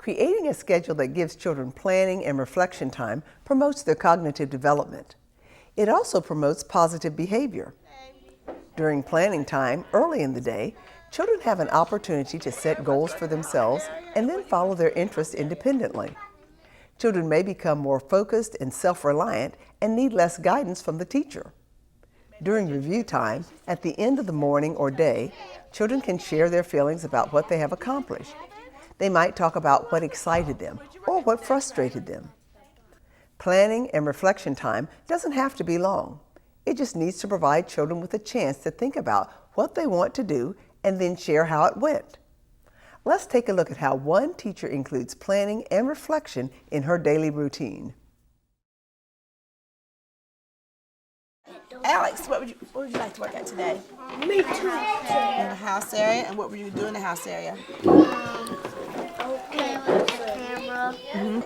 Creating a schedule that gives children planning and reflection time promotes their cognitive development. It also promotes positive behavior. During planning time, early in the day, children have an opportunity to set goals for themselves and then follow their interests independently. Children may become more focused and self-reliant and need less guidance from the teacher. During review time, at the end of the morning or day, children can share their feelings about what they have accomplished. They might talk about what excited them or what frustrated them. Planning and reflection time doesn't have to be long. It just needs to provide children with a chance to think about what they want to do and then share how it went. Let's take a look at how one teacher includes planning and reflection in her daily routine. Alex, what would you like to work at today? Me too. In the house area, and what would you do in the house area? Okay, with the camera.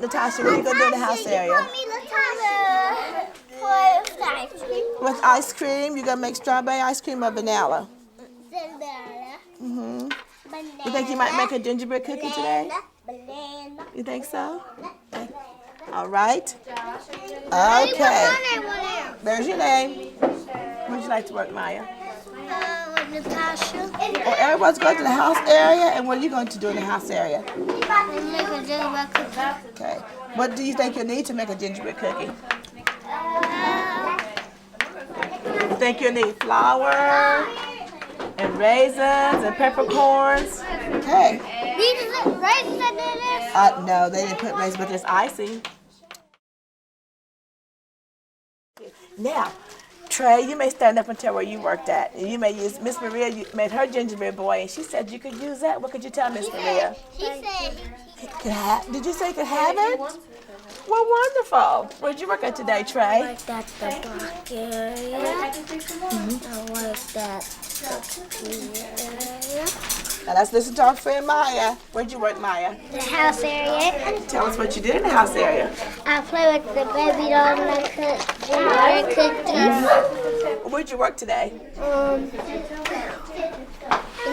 Natasha, what are you going to do in the house area? With ice cream. With ice cream, you're going to make strawberry ice cream or vanilla? Banana. You think you might make a gingerbread cookie today? Banana. You think so? Okay. All right. Okay. There's your name. Where would you like to work, Maya? With Natasha. Well, everyone's going to the house area, and what are you going to do in the house area? Make a gingerbread cookie. Okay. What do you think you'll need to make a gingerbread cookie? You think you'll need flour and raisins and peppercorns? Okay. These are the raisins that did this? No, they didn't put raisins, but there's icing. Now, Trey, you may stand up and tell where you worked at. You may use Miss Maria. You made her gingerbread boy, and she said you could use that. What could you tell Miss Maria? She said. Did you say you could have it? Well, wonderful. Where'd you work at today, Trey? I worked at the block area. I worked at the area. Now let's listen to our friend Maya. Where'd you work, Maya? The house area. Tell us what you did in the house area. I play with the baby doll and I cook gingerbread cookies. Where'd you work today? In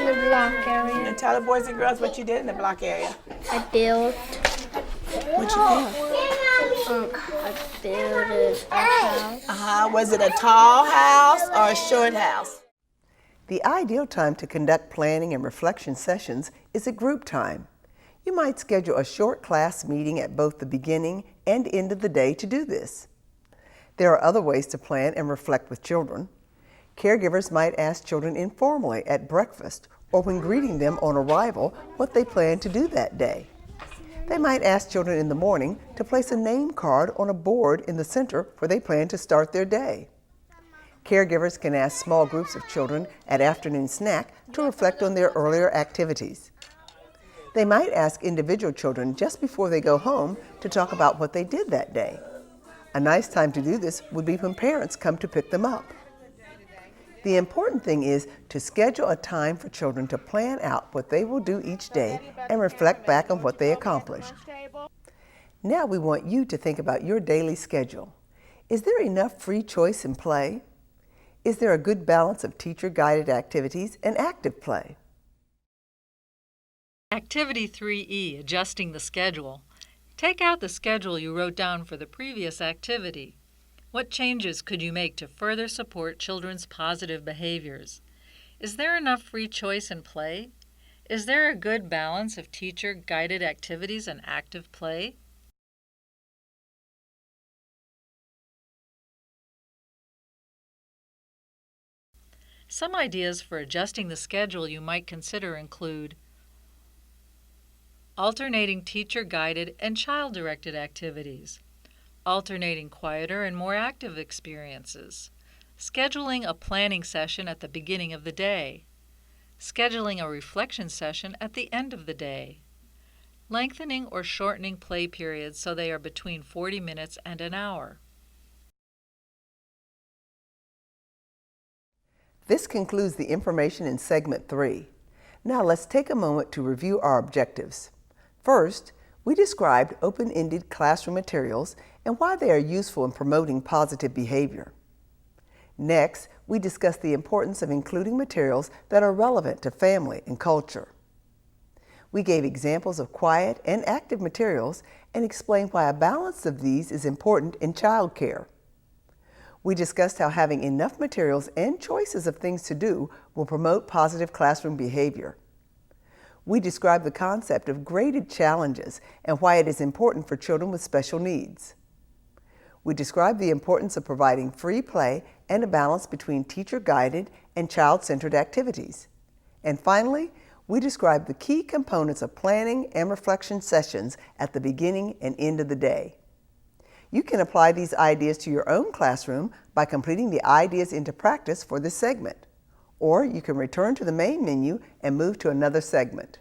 the block area. And tell the boys and girls what you did in the block area. I built. What you built? I built a house. Was it a tall house or a short house? The ideal time to conduct planning and reflection sessions is at group time. You might schedule a short class meeting at both the beginning and end of the day to do this. There are other ways to plan and reflect with children. Caregivers might ask children informally at breakfast or when greeting them on arrival what they plan to do that day. They might ask children in the morning to place a name card on a board in the center where they plan to start their day. Caregivers can ask small groups of children at afternoon snack to reflect on their earlier activities. They might ask individual children just before they go home to talk about what they did that day. A nice time to do this would be when parents come to pick them up. The important thing is to schedule a time for children to plan out what they will do each day and reflect back on what they accomplished. Now we want you to think about your daily schedule. Is there enough free choice in play? Is there a good balance of teacher-guided activities and active play? Activity 3E, adjusting the schedule. Take out the schedule you wrote down for the previous activity. What changes could you make to further support children's positive behaviors? Is there enough free choice in play? Is there a good balance of teacher-guided activities and active play? Some ideas for adjusting the schedule you might consider include alternating teacher-guided and child-directed activities, alternating quieter and more active experiences, scheduling a planning session at the beginning of the day, scheduling a reflection session at the end of the day, lengthening or shortening play periods so they are between 40 minutes and an hour. This concludes the information in segment 3. Now let's take a moment to review our objectives. First, we described open-ended classroom materials and why they are useful in promoting positive behavior. Next, we discussed the importance of including materials that are relevant to family and culture. We gave examples of quiet and active materials and explained why a balance of these is important in childcare. We discussed how having enough materials and choices of things to do will promote positive classroom behavior. We described the concept of graded challenges and why it is important for children with special needs. We described the importance of providing free play and a balance between teacher-guided and child-centered activities. And finally, we described the key components of planning and reflection sessions at the beginning and end of the day. You can apply these ideas to your own classroom by completing the ideas into practice for this segment. Or you can return to the main menu and move to another segment.